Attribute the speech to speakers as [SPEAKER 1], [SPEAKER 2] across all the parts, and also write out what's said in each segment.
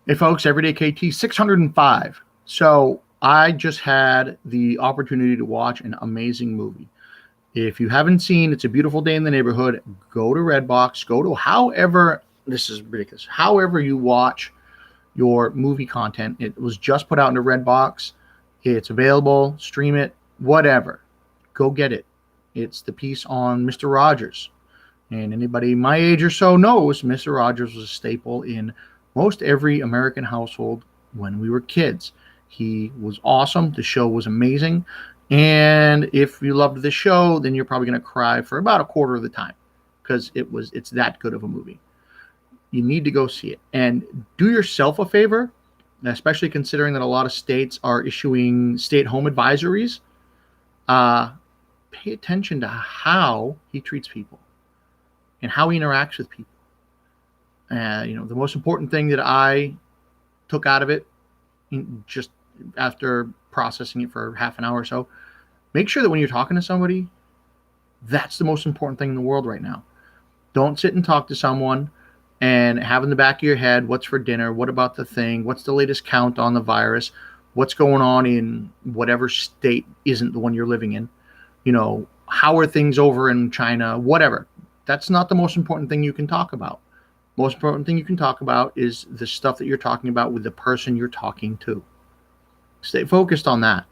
[SPEAKER 1] Hey folks, EverydayKT 605. So I just had the opportunity to watch an amazing movie. If you haven't seen It's a Beautiful Day in the Neighborhood, go to Redbox, go to however, this is ridiculous, however you watch your movie content. It was just put out into Redbox. It's available, stream it, whatever. Go get it. It's the piece on Mr. Rogers. And anybody my age or so knows Mr. Rogers was a staple in most every American household when we were kids. He was awesome. The show was amazing. And if you loved the show, then you're probably going to cry for about a quarter of the time because it's that good of a movie. You need to go see it. And do yourself a favor, especially considering that a lot of states are issuing stay-at-home advisories. Pay attention to how he treats people and how he interacts with people. The most important thing that I took out of it, just after processing it for half an hour or so, make sure that when you're talking to somebody, that's the most important thing in the world right now. Don't sit and talk to someone and have in the back of your head, what's for dinner? What about the thing? What's the latest count on the virus? What's going on in whatever state isn't the one you're living in? How are things over in China? Whatever. That's not the most important thing you can talk about. Most important thing you can talk about is the stuff that you're talking about with the person you're talking to. Stay focused on that.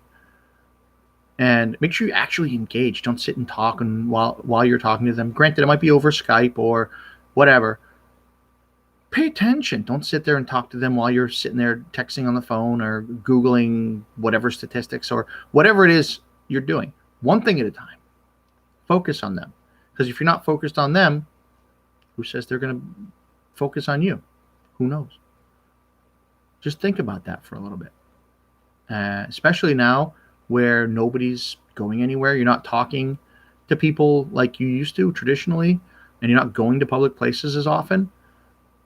[SPEAKER 1] And make sure you actually engage. Don't sit and talk while you're talking to them. Granted, it might be over Skype or whatever. Pay attention. Don't sit there and talk to them while you're sitting there texting on the phone or Googling whatever statistics or whatever it is you're doing. One thing at a time. Focus on them. Because if you're not focused on them, who says they're going to focus on you? Who knows? Just think about that for a little bit. Especially now where nobody's going anywhere. You're not talking to people like you used to traditionally, and you're not going to public places as often.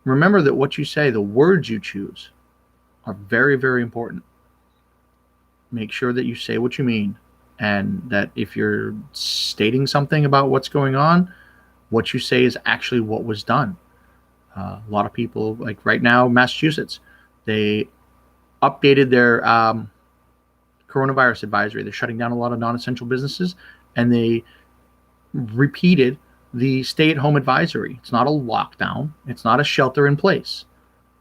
[SPEAKER 1] Remember that what you say, the words you choose, are very, very important. Make sure that you say what you mean, and that if you're stating something about what's going on, what you say is actually what was done. A lot of people, like right now, Massachusetts, they updated their coronavirus advisory. They're shutting down a lot of non-essential businesses, and they repeated the stay-at-home advisory. It's not a lockdown. It's not a shelter in place.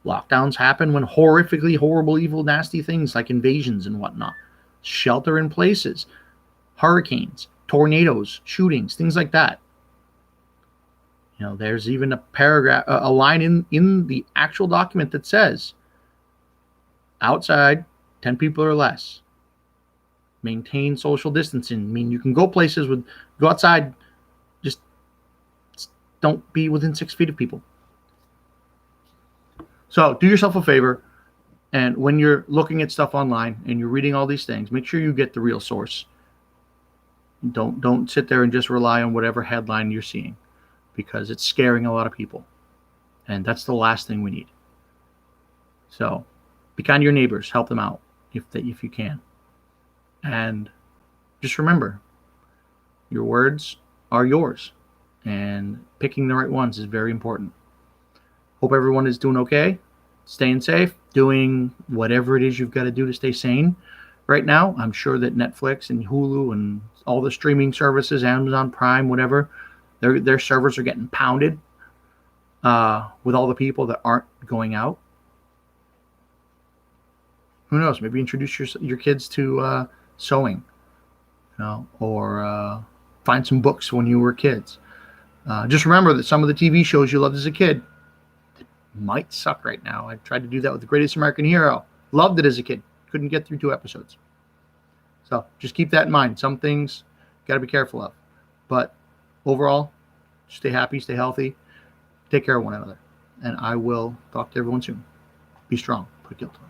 [SPEAKER 1] Lockdowns happen when horrifically horrible, evil, nasty things like invasions and whatnot. Shelter in places, hurricanes, tornadoes, shootings, things like that. There's even a paragraph, a line in the actual document that says, outside, 10 people or less. Maintain social distancing. I mean, you can go go outside, just don't be within 6 feet of people. So do yourself a favor, and when you're looking at stuff online and you're reading all these things, make sure you get the real source. Don't sit there and just rely on whatever headline you're seeing, because it's scaring a lot of people. And that's the last thing we need. So be kind to your neighbors. Help them out if you can. And just remember, your words are yours. And picking the right ones is very important. Hope everyone is doing okay, staying safe, doing whatever it is you've got to do to stay sane. Right now, I'm sure that Netflix and Hulu and all the streaming services, Amazon Prime, whatever, their servers are getting pounded with all the people that aren't going out. Who knows? Maybe introduce your kids to sewing, or find some books when you were kids. Just remember that some of the TV shows you loved as a kid might suck right now. I tried to do that with The Greatest American Hero. Loved it as a kid. Couldn't get through 2 episodes. So just keep that in mind. Some things got to be careful of. But overall, stay happy, stay healthy, take care of one another. And I will talk to everyone soon. Be strong. Put Kiltman.